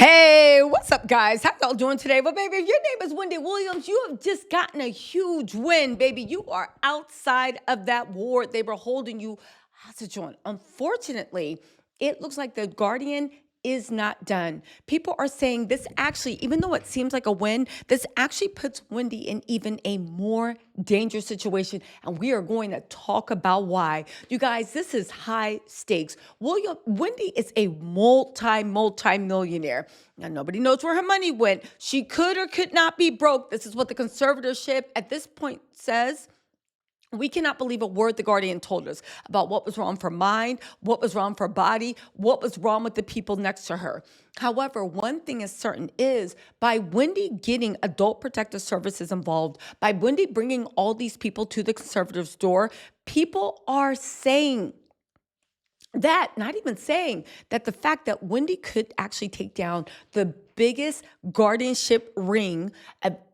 Hey, what's up, guys? How y'all doing today? Well, baby, if your name is Wendy Williams, you have just gotten a huge win, baby. You are outside of that ward they were holding you hostage on. Unfortunately, it looks like the Guardian is not done. People are saying this actually, even though it seems like a win, this actually puts Wendy in even a more dangerous situation. And we are going to talk about why. You guys, this is high stakes. Wendy is a multi millionaire. Now, nobody knows where her money went. She could or could not be broke. This is what the conservatorship at this point says. We cannot believe a word the Guardian told us about what was wrong for mind, what was wrong for body, what was wrong with the people next to her. However, one thing is certain is by Wendy getting adult protective services involved, by Wendy bringing all these people to the conservative's door, people are saying that, not even saying that the fact that Wendy could actually take down the biggest guardianship ring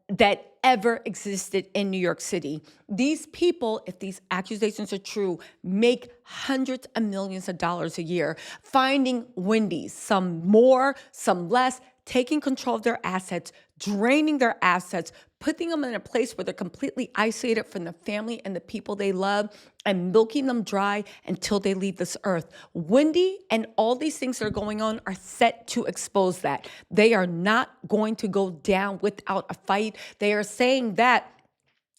that ever existed in New York City. These people, if these accusations are true, make hundreds of millions of dollars a year, finding Wendy's, some more, some less, taking control of their assets, draining their assets, putting them in a place where they're completely isolated from the family and the people they love, and milking them dry until they leave this earth. Wendy and all these things that are going on are set to expose that. They are not going to go down without a fight. They are saying that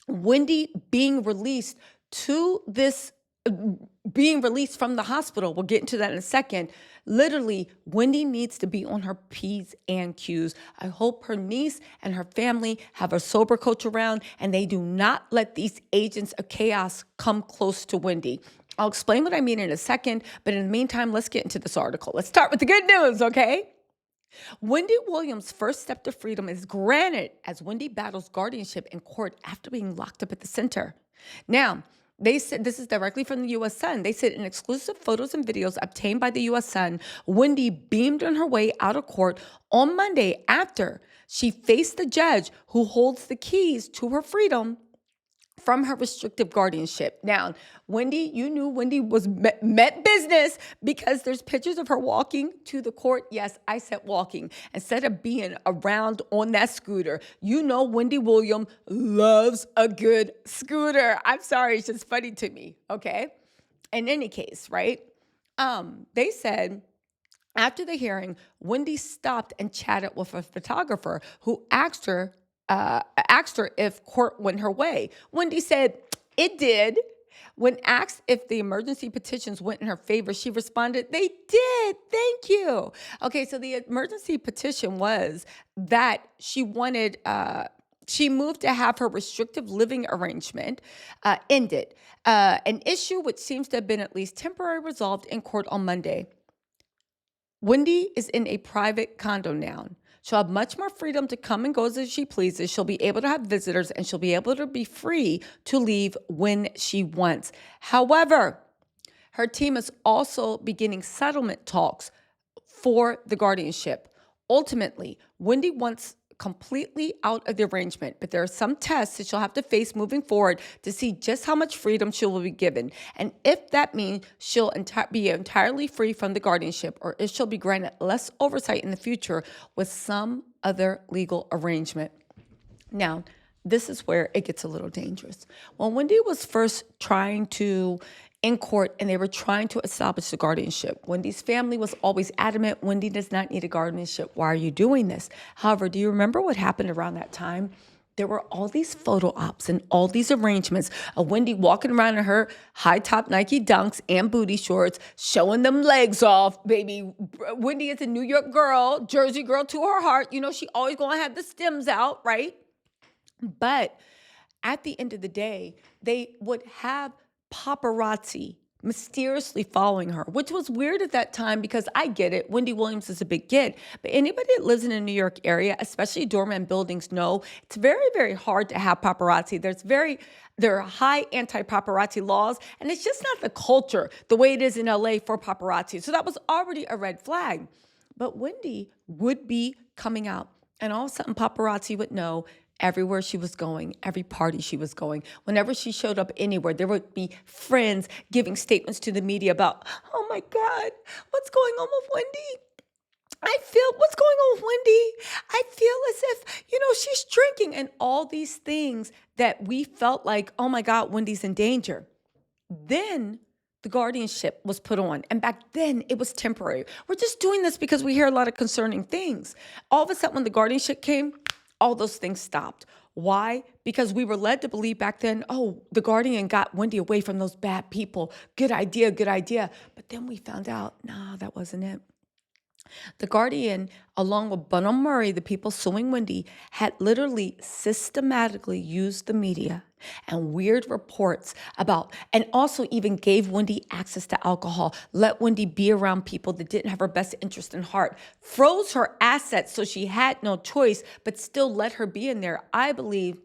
Wendy being released to this being released from the hospital, we'll get into that in a second. Literally, Wendy needs to be on her P's and Q's. I hope her niece and her family have a sober coach around and they do not let these agents of chaos come close to Wendy. I'll explain what I mean in a second, but in the meantime, let's get into this article. Let's start with the good news, okay? Wendy Williams' first step to freedom is granted as Wendy battles guardianship in court after being locked up at the center. Now, they said this is directly from the U.S. Sun. They said in exclusive photos and videos obtained by the U.S. Sun, Wendy beamed on her way out of court on Monday after she faced the judge who holds the keys to her freedom from her restrictive guardianship. Now, Wendy, you knew Wendy was met business because there's pictures of her walking to the court. Yes, I said walking instead of being around on that scooter. You know Wendy Williams loves a good scooter. I'm sorry, it's just funny to me, okay? In any case, right? They said after the hearing, Wendy stopped and chatted with a photographer who asked her if court went her way. Wendy said, it did. When asked if the emergency petitions went in her favor, she responded, they did. Thank you. Okay, so the emergency petition was that she moved to have her restrictive living arrangement ended, an issue which seems to have been at least temporarily resolved in court on Monday. Wendy is in a private condo now. She'll have much more freedom to come and go as she pleases. She'll be able to have visitors and she'll be able to be free to leave when she wants. However, her team is also beginning settlement talks for the guardianship. Ultimately, Wendy wants completely out of the arrangement, but there are some tests that she'll have to face moving forward to see just how much freedom she will be given. And if that means she'll be entirely free from the guardianship, or if she'll be granted less oversight in the future with some other legal arrangement. Now, this is where it gets a little dangerous. When Wendy was first trying to in court and they were trying to establish the guardianship, Wendy's family was always adamant, Wendy does not need a guardianship. Why are you doing this? However, do you remember what happened around that time? There were all these photo ops and all these arrangements of Wendy walking around in her high top Nike dunks and booty shorts, showing them legs off, baby. Wendy is a New York girl, Jersey girl to her heart. You know, she always gonna have the stems out, right? But at the end of the day, they would have paparazzi mysteriously following her, which was weird at that time because I get it. Wendy Williams is a big kid, but anybody that lives in the New York area, especially doorman buildings, know it's very, very hard to have paparazzi. There are high anti-paparazzi laws, and it's just not the culture the way it is in LA for paparazzi. So that was already a red flag. But Wendy would be coming out, and all of a sudden paparazzi would know everywhere she was going, every party she was going. Whenever she showed up anywhere, there would be friends giving statements to the media about, oh my God, what's going on with Wendy? what's going on, Wendy? I feel as if, she's drinking and all these things that we felt like, oh my God, Wendy's in danger. Then the guardianship was put on. And back then it was temporary. We're just doing this because we hear a lot of concerning things. All of a sudden, when the guardianship came, all those things stopped. Why? Because we were led to believe back then, oh, the guardian got Wendy away from those bad people. Good idea, good idea. But then we found out, nah, that wasn't it. The Guardian, along with Bunham Murray, the people suing Wendy, had literally systematically used the media and weird reports about, and also even gave Wendy access to alcohol, let Wendy be around people that didn't have her best interest in heart, froze her assets so she had no choice, but still let her be in there, I believe,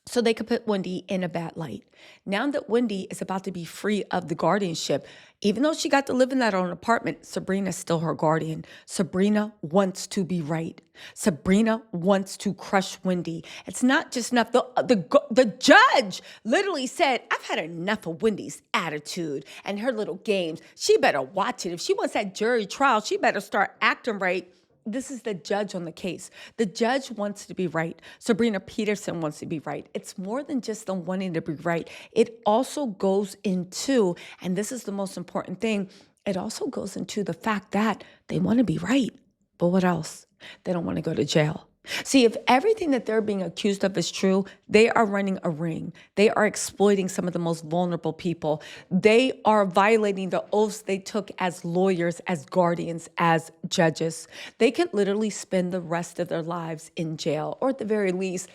so they could put Wendy in a bad light. Now that Wendy is about to be free of the guardianship, even though she got to live in that own apartment, Sabrina's still her guardian. Sabrina wants to be right. Sabrina wants to crush Wendy. It's not just enough. The judge literally said, I've had enough of Wendy's attitude and her little games. She better watch it. If she wants that jury trial, she better start acting right. This is the judge on the case. The judge wants to be right. Sabrina Peterson wants to be right. It's more than just them wanting to be right. It also goes into, and this is the most important thing, it also goes into the fact that they want to be right. But what else? They don't want to go to jail. See, if everything that they're being accused of is true, they are running a ring. They are exploiting some of the most vulnerable people. They are violating the oaths they took as lawyers, as guardians, as judges. They could literally spend the rest of their lives in jail, or at the very least,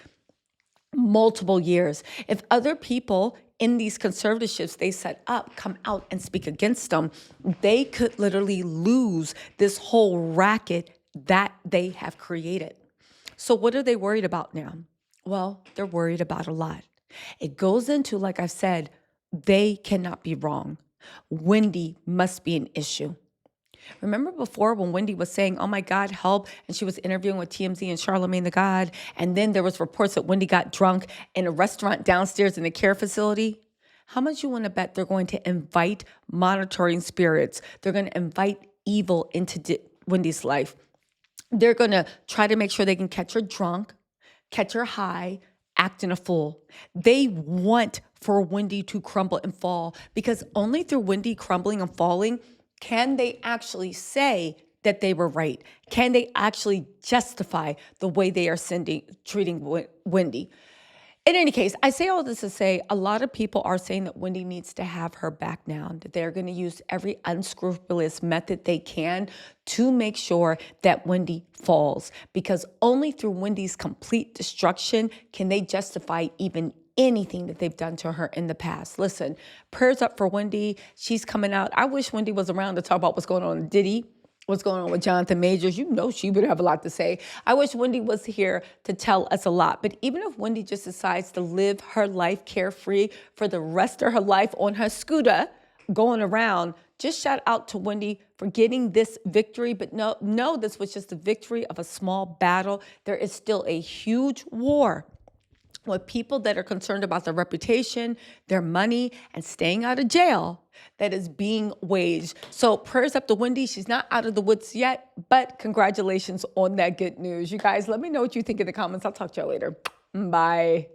multiple years. If other people in these conservatorships they set up come out and speak against them, they could literally lose this whole racket that they have created. So what are they worried about now? Well, they're worried about a lot. It goes into, like I've said, they cannot be wrong. Wendy must be an issue. Remember before when Wendy was saying, oh my God, help, and she was interviewing with TMZ and Charlemagne the God, and then there was reports that Wendy got drunk in a restaurant downstairs in the care facility? How much you want to bet they're going to invite monitoring spirits? They're going to invite evil into Wendy's life. They're going to try to make sure they can catch her drunk, catch her high, acting a fool. They want for Wendy to crumble and fall, because only through Wendy crumbling and falling can they actually say that they were right. Can they actually justify the way they are treating Wendy? In any case, I say all this to say a lot of people are saying that Wendy needs to have her back now, that they're going to use every unscrupulous method they can to make sure that Wendy falls, because only through Wendy's complete destruction can they justify even anything that they've done to her in the past. Listen, prayers up for Wendy. She's coming out. I wish Wendy was around to talk about what's going on in Diddy, what's going on with Jonathan Majors. You know she would have a lot to say. I wish Wendy was here to tell us a lot. But even if Wendy just decides to live her life carefree for the rest of her life on her scooter, going around, just shout out to Wendy for getting this victory. But no, this was just the victory of a small battle. There is still a huge war with people that are concerned about their reputation, their money, and staying out of jail that is being waged. So prayers up to Wendy. She's not out of the woods yet, but congratulations on that good news. You guys, let me know what you think in the comments. I'll talk to you later. Bye.